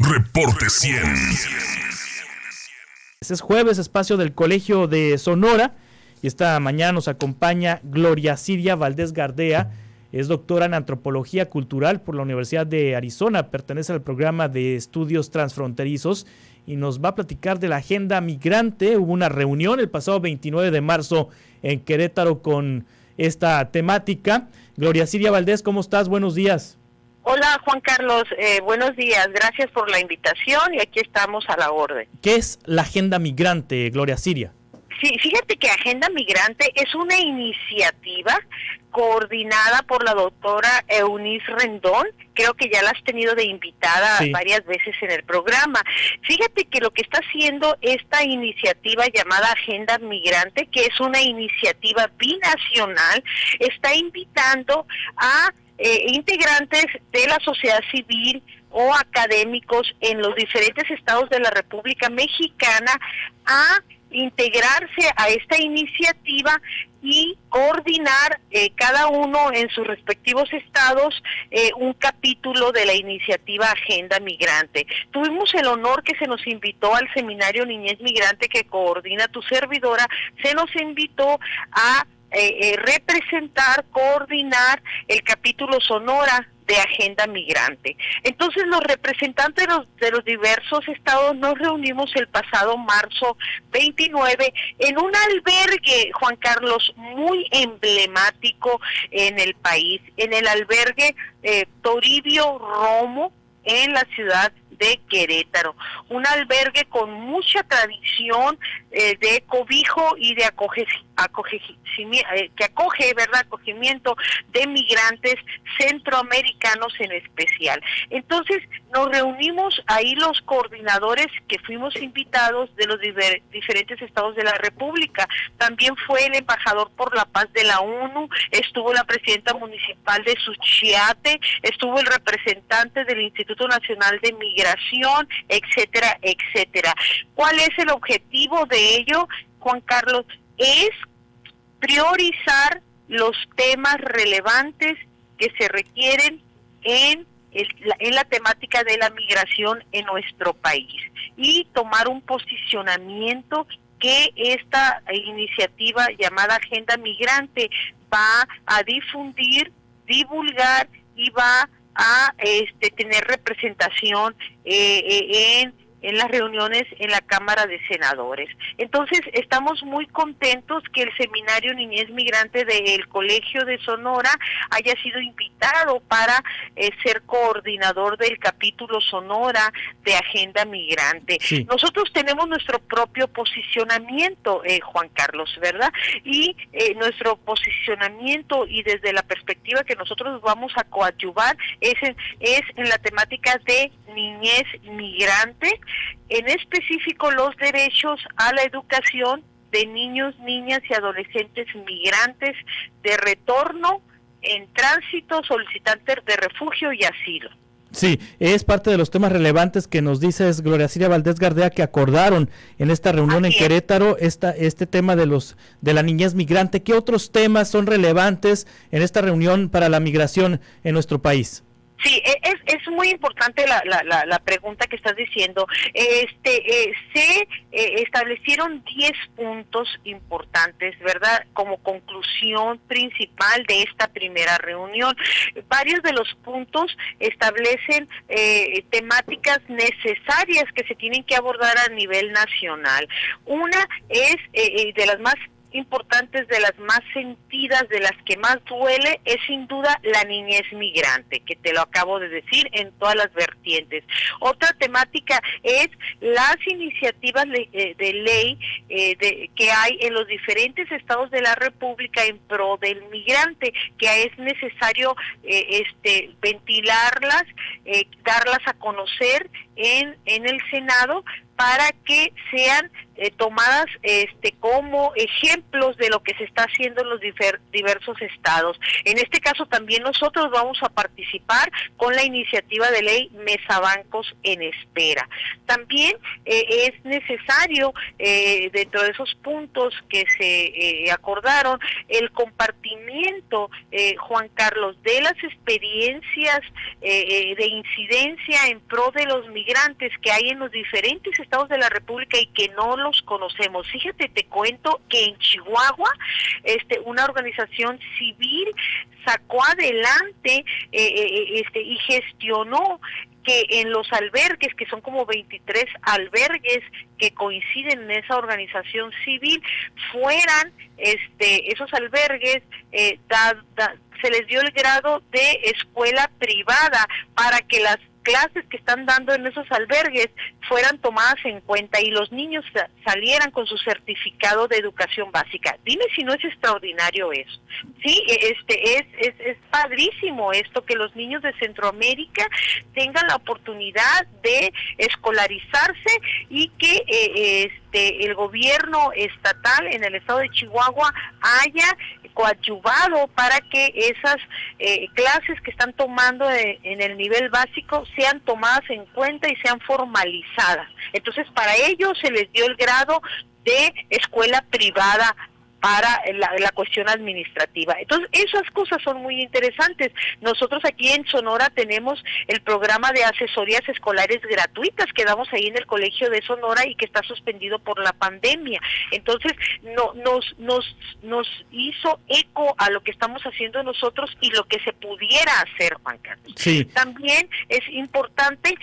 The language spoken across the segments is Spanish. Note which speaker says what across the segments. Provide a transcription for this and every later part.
Speaker 1: Reporte 100.
Speaker 2: Es jueves, espacio del Colegio de Sonora, y esta mañana nos acompaña Gloria Siria Valdés Gardea. Es doctora en Antropología Cultural por la Universidad de Arizona, pertenece al programa de estudios transfronterizos y nos va a platicar de la agenda migrante. Hubo una reunión el pasado 29 de marzo en Querétaro con esta temática. Gloria Siria Valdés, ¿cómo estás? Buenos días.
Speaker 3: Hola Juan Carlos, buenos días, gracias por la invitación y aquí estamos a la orden.
Speaker 2: ¿Qué es la agenda migrante, Gloria Siria?
Speaker 3: Sí, fíjate que Agenda Migrante es una iniciativa coordinada por la doctora Eunice Rendón. Creo que ya la has tenido de invitada varias veces en el programa. Fíjate que lo que está haciendo esta iniciativa llamada Agenda Migrante, que es una iniciativa binacional, está invitando a integrantes de la sociedad civil o académicos en los diferentes estados de la República Mexicana a integrarse a esta iniciativa y coordinar cada uno en sus respectivos estados un capítulo de la iniciativa Agenda Migrante. Tuvimos el honor que se nos invitó al seminario Niñez Migrante que coordina tu servidora, se nos invitó a representar, coordinar el capítulo Sonora de Agenda Migrante. Entonces los representantes de los diversos estados nos reunimos el pasado marzo 29 en un albergue, Juan Carlos, muy emblemático en el país, en el albergue Toribio Romo, en la ciudad de Querétaro, un albergue con mucha tradición de cobijo y de acogimiento de migrantes centroamericanos en especial. Entonces nos reunimos ahí los coordinadores que fuimos invitados de los diferentes estados de la República. También fue el embajador por la paz de la ONU, estuvo la presidenta municipal de Suchiate, estuvo el representante del Instituto Nacional de Migración, etcétera, etcétera. ¿Cuál es el objetivo de ello, Juan Carlos? Es priorizar los temas relevantes que se requieren en la temática de la migración en nuestro país y tomar un posicionamiento que esta iniciativa llamada Agenda Migrante va a difundir, divulgar y va a tener representación en las reuniones en la Cámara de Senadores. Entonces, estamos muy contentos que el Seminario Niñez Migrante del Colegio de Sonora haya sido invitado para ser coordinador del capítulo Sonora de Agenda Migrante. Sí. Nosotros tenemos nuestro propio posicionamiento, Juan Carlos, ¿verdad? Y nuestro posicionamiento y desde la perspectiva que nosotros vamos a coadyuvar es en la temática de niñez migrante, en específico los derechos a la educación de niños, niñas y adolescentes migrantes de retorno, en tránsito, solicitantes de refugio y asilo.
Speaker 2: Sí, es parte de los temas relevantes que nos dices, Gloria Siria Valdés Gardea, que acordaron en esta reunión en Querétaro, este tema de la niñez migrante. ¿Qué otros temas son relevantes en esta reunión para la migración en nuestro país?
Speaker 3: Sí, es muy importante la pregunta que estás diciendo. Se establecieron 10 puntos importantes, ¿verdad? Como conclusión principal de esta primera reunión. Varios de los puntos establecen temáticas necesarias que se tienen que abordar a nivel nacional. Una es de las más importantes, de las más sentidas, de las que más duele, es sin duda la niñez migrante, que te lo acabo de decir en todas las vertientes. Otra temática es las iniciativas de ley que hay en los diferentes estados de la República en pro del migrante, que es necesario ventilarlas, darlas a conocer en el Senado para que sean tomadas como ejemplos de lo que se está haciendo en los diversos estados. En este caso también nosotros vamos a participar con la iniciativa de ley Mesabancos en Espera. También es necesario, dentro de esos puntos que se acordaron, el compartimiento, Juan Carlos, de las experiencias de incidencia en pro de los migrantes que hay en los diferentes estados de la República y que no los conocemos. Fíjate, te cuento que en Chihuahua una organización civil sacó adelante y gestionó que en los albergues, que son como 23 albergues que coinciden en esa organización civil, fueran esos albergues, se les dio el grado de escuela privada para que las clases que están dando en esos albergues fueran tomadas en cuenta y los niños salieran con su certificado de educación básica. Dime si no es extraordinario eso. Sí, es padrísimo esto, que los niños de Centroamérica tengan la oportunidad de escolarizarse y que el gobierno estatal en el estado de Chihuahua haya coadyuvado para que esas clases que están tomando en el nivel básico sean tomadas en cuenta y sean formalizadas. Entonces, para ello se les dio el grado de escuela privada para la cuestión administrativa. Entonces, esas cosas son muy interesantes. Nosotros aquí en Sonora tenemos el programa de asesorías escolares gratuitas que damos ahí en el Colegio de Sonora y que está suspendido por la pandemia. Entonces, nos hizo eco a lo que estamos haciendo nosotros y lo que se pudiera hacer, Juan Carlos.
Speaker 2: Sí.
Speaker 3: También es importante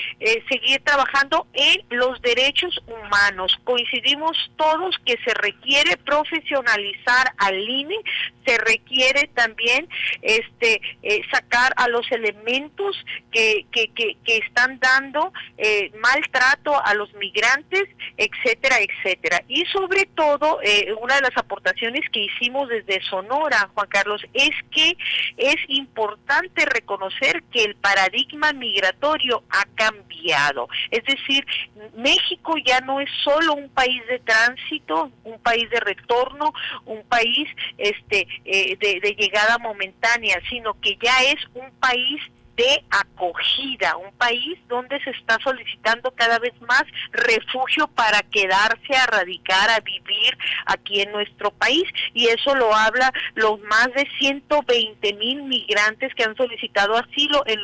Speaker 3: seguir trabajando en los derechos humanos. Coincidimos todos que se requiere profesionalizar al INE, se requiere también sacar a los elementos que están dando maltrato a los migrantes, etcétera, etcétera. Y sobre todo, una de las aportaciones que hicimos desde Sonora, Juan Carlos, es que es importante reconocer que el paradigma migratorio ha cambiado. Es decir, México ya no es solo un país de tránsito, un país de retorno, un país de llegada momentánea, sino que ya es un país de acogida, un país donde se está solicitando cada vez más refugio para quedarse, a radicar, a vivir aquí en nuestro país, y eso lo habla los más de 120,000 migrantes que han solicitado asilo en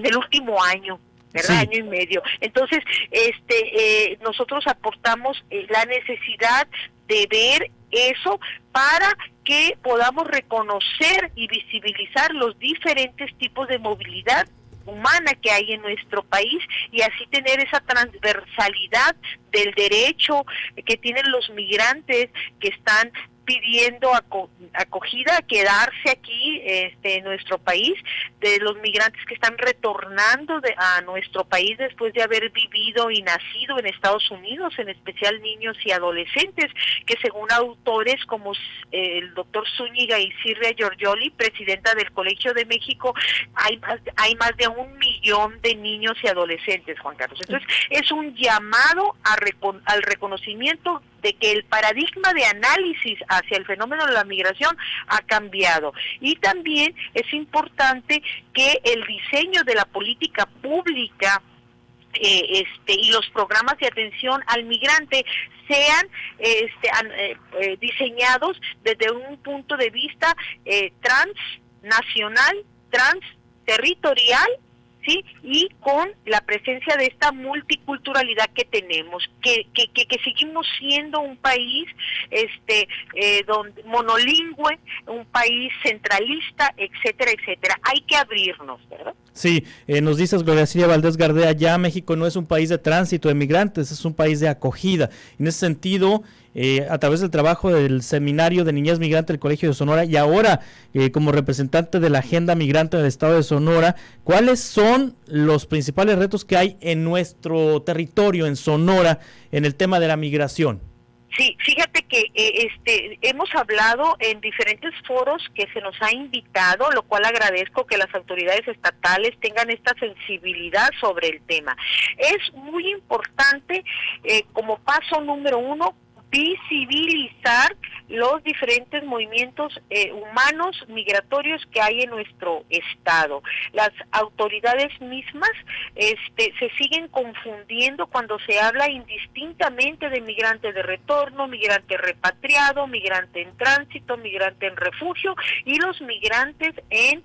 Speaker 3: el último año. ¿Verdad? Sí. Año y medio. Entonces, nosotros aportamos la necesidad de ver eso para que podamos reconocer y visibilizar los diferentes tipos de movilidad humana que hay en nuestro país y así tener esa transversalidad del derecho que tienen los migrantes que están pidiendo acogida, quedarse aquí en nuestro país, de los migrantes que están retornando a nuestro país después de haber vivido y nacido en Estados Unidos, en especial niños y adolescentes, que según autores como el doctor Zúñiga y Silvia Giorgioli, presidenta del Colegio de México, hay más de 1 millón de niños y adolescentes, Juan Carlos. Entonces, es un llamado al reconocimiento de que el paradigma de análisis hacia el fenómeno de la migración ha cambiado. Y también es importante que el diseño de la política pública y los programas de atención al migrante sean diseñados desde un punto de vista transnacional, transterritorial, ¿sí? Y con la presencia de esta multiculturalidad que tenemos, que seguimos siendo un país monolingüe, un país centralista, etcétera, etcétera. Hay que abrirnos, ¿verdad?
Speaker 2: Sí, nos dices, Gloria Silvia Valdés Gardea, ya México no es un país de tránsito de migrantes, es un país de acogida. En ese sentido, a través del trabajo del Seminario de Niñez Migrante del Colegio de Sonora y ahora como representante de la Agenda Migrante del Estado de Sonora, ¿cuáles son los principales retos que hay en nuestro territorio, en Sonora, en el tema de la migración?
Speaker 3: Sí, fíjate que hemos hablado en diferentes foros que se nos ha invitado, lo cual agradezco que las autoridades estatales tengan esta sensibilidad sobre el tema. Es muy importante, como paso número 1, visibilizar los diferentes movimientos humanos migratorios que hay en nuestro estado. Las autoridades mismas se siguen confundiendo cuando se habla indistintamente de migrante de retorno, migrante repatriado, migrante en tránsito, migrante en refugio y los migrantes en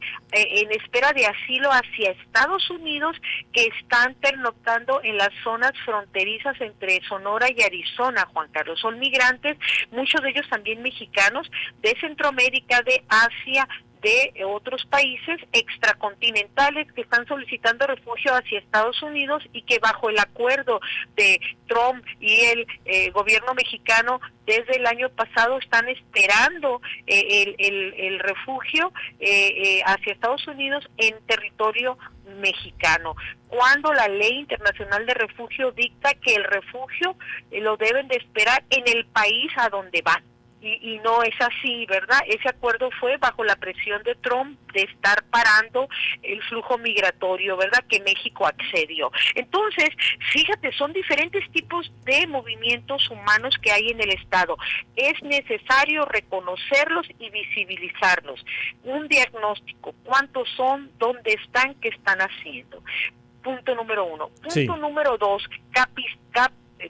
Speaker 3: espera de asilo hacia Estados Unidos que están pernoctando en las zonas fronterizas entre Sonora y Arizona, Juan Carlos. Son migrantes, muchos de ellos también mexicanos, de Centroamérica, de Asia, de otros países extracontinentales que están solicitando refugio hacia Estados Unidos y que bajo el acuerdo de Trump y el gobierno mexicano desde el año pasado están esperando el refugio hacia Estados Unidos en territorio mexicano, cuando la ley internacional de refugio dicta que el refugio lo deben de esperar en el país a donde van. Y no es así, ¿verdad? Ese acuerdo fue bajo la presión de Trump de estar parando el flujo migratorio, ¿verdad? Que México accedió. Entonces, fíjate, son diferentes tipos de movimientos humanos que hay en el Estado. Es necesario reconocerlos y visibilizarlos. Un diagnóstico, ¿cuántos son? ¿Dónde están? ¿Qué están haciendo? Punto número 1. Punto número 2,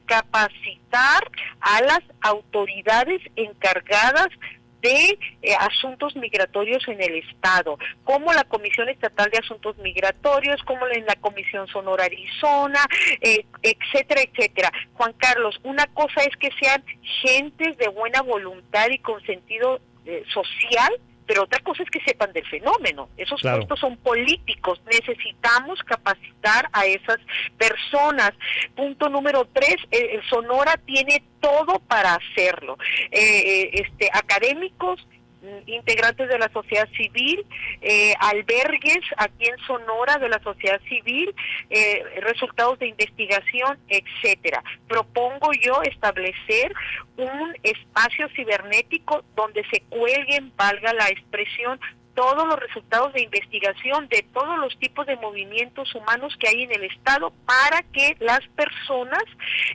Speaker 3: capacitar a las autoridades encargadas de asuntos migratorios en el Estado, como la Comisión Estatal de Asuntos Migratorios, como en la Comisión Sonora Arizona, etcétera, etcétera. Juan Carlos, una cosa es que sean gentes de buena voluntad y con sentido social, pero otra cosa es que sepan del fenómeno. Esos puestos son políticos. Necesitamos capacitar a esas personas. Punto número 3, Sonora tiene todo para hacerlo. Académicos, integrantes de la sociedad civil, albergues aquí en Sonora de la sociedad civil, resultados de investigación, etcétera. Propongo yo establecer un espacio cibernético donde se cuelguen, valga la expresión, todos los resultados de investigación de todos los tipos de movimientos humanos que hay en el Estado para que las personas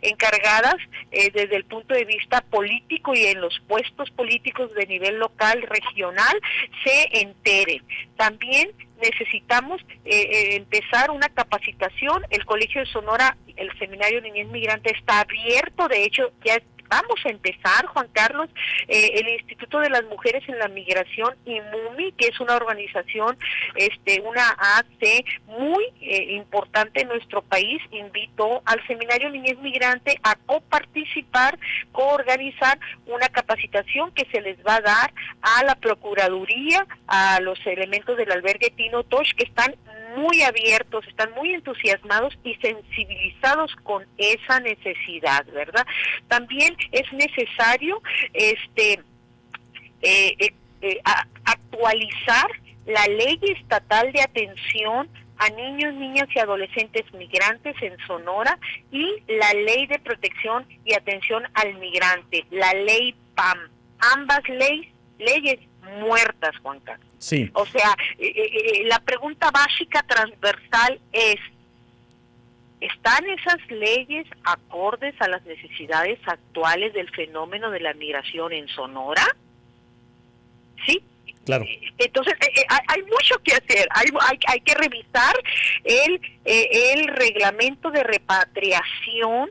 Speaker 3: encargadas desde el punto de vista político y en los puestos políticos de nivel local, regional, se enteren. También necesitamos empezar una capacitación. El Colegio de Sonora, el Seminario Niñez Migrante está abierto, de hecho ya vamos a empezar, Juan Carlos. El Instituto de las Mujeres en la Migración, IMUMI, que es una organización, una AC muy importante en nuestro país, invitó al Seminario Niñez Migrante a coparticipar, coorganizar una capacitación que se les va a dar a la Procuraduría, a los elementos del albergue Tino Tosh, que están muy abiertos, están muy entusiasmados y sensibilizados con esa necesidad, ¿verdad? También es necesario actualizar la ley estatal de atención a niños, niñas y adolescentes migrantes en Sonora y la ley de protección y atención al migrante, la ley PAM. Ambas leyes muertas, Juan Carlos.
Speaker 2: Sí.
Speaker 3: O sea, la pregunta básica transversal es, ¿están esas leyes acordes a las necesidades actuales del fenómeno de la migración en Sonora? Sí.
Speaker 2: Claro.
Speaker 3: Entonces, hay mucho que hacer, hay que revisar el reglamento de repatriación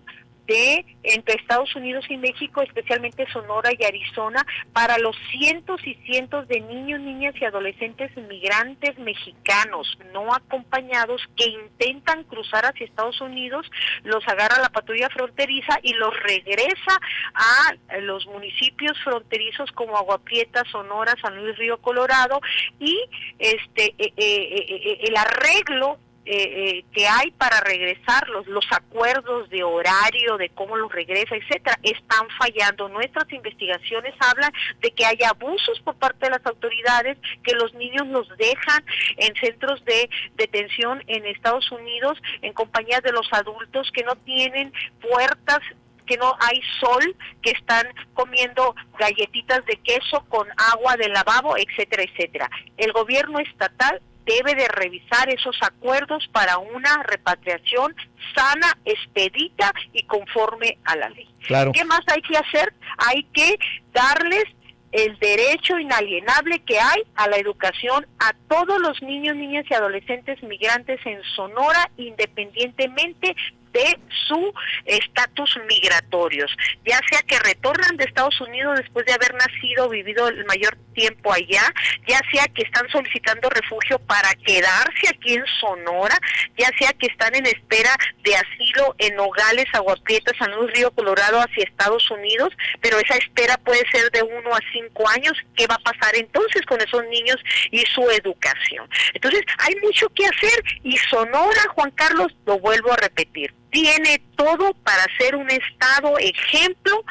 Speaker 3: entre Estados Unidos y México, especialmente Sonora y Arizona, para los cientos y cientos de niños, niñas y adolescentes migrantes mexicanos no acompañados que intentan cruzar hacia Estados Unidos, los agarra la patrulla fronteriza y los regresa a los municipios fronterizos como Agua Prieta, Sonora, San Luis Río Colorado, y el arreglo que hay para regresarlos, los acuerdos de horario, de cómo los regresa, etcétera, están fallando. Nuestras investigaciones hablan de que hay abusos por parte de las autoridades, que los niños los dejan en centros de detención en Estados Unidos en compañía de los adultos, que no tienen puertas que no hay sol, que están comiendo galletitas de queso con agua de lavabo, etcétera, etcétera. El gobierno estatal debe de revisar esos acuerdos para una repatriación sana, expedita y conforme a la ley.
Speaker 2: Claro.
Speaker 3: ¿Qué más hay que hacer? Hay que darles el derecho inalienable que hay a la educación a todos los niños, niñas y adolescentes migrantes en Sonora, independientemente de su estatus migratorios, ya sea que retornan de Estados Unidos después de haber nacido, vivido el mayor tiempo allá, ya sea que están solicitando refugio para quedarse aquí en Sonora, ya sea que están en espera de asilo en Nogales, Agua Prieta, San Luis Río Colorado hacia Estados Unidos, pero esa espera puede ser de 1 a 5 años. ¿Qué va a pasar entonces con esos niños y su educación? Entonces, hay mucho que hacer y Sonora, Juan Carlos, lo vuelvo a repetir, tiene todo para ser un estado ejemplo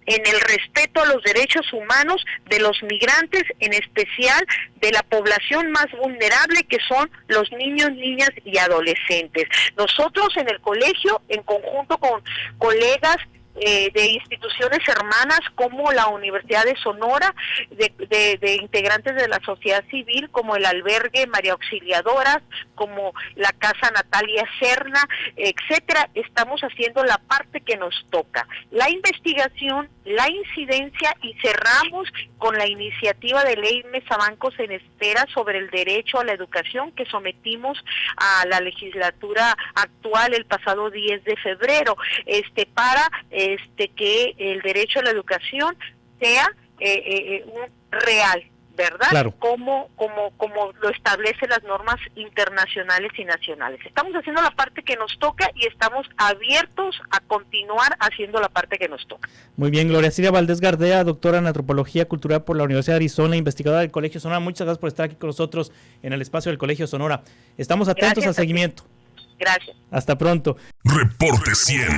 Speaker 3: en el respeto a los derechos humanos de los migrantes, en especial de la población más vulnerable, que son los niños, niñas y adolescentes. Nosotros en el colegio, en conjunto con colegas de instituciones hermanas como la Universidad de Sonora, de integrantes de la sociedad civil, como el albergue María Auxiliadoras, como la Casa Natalia Serna, etcétera, estamos haciendo la parte que nos toca, la investigación, la incidencia, y cerramos con la iniciativa de ley Mesabancos en espera sobre el derecho a la educación que sometimos a la legislatura actual el pasado 10 de febrero, para que el derecho a la educación sea real, ¿verdad?
Speaker 2: Claro.
Speaker 3: Como lo establecen las normas internacionales y nacionales. Estamos haciendo la parte que nos toca y estamos abiertos a continuar haciendo la parte que nos toca.
Speaker 2: Muy bien, Gloria Silvia Valdés Gardea, doctora en Antropología Cultural por la Universidad de Arizona, investigadora del Colegio Sonora. Muchas gracias por estar aquí con nosotros en el espacio del Colegio Sonora. Estamos atentos al seguimiento.
Speaker 3: Gracias.
Speaker 2: Hasta pronto.
Speaker 1: Reporte 100.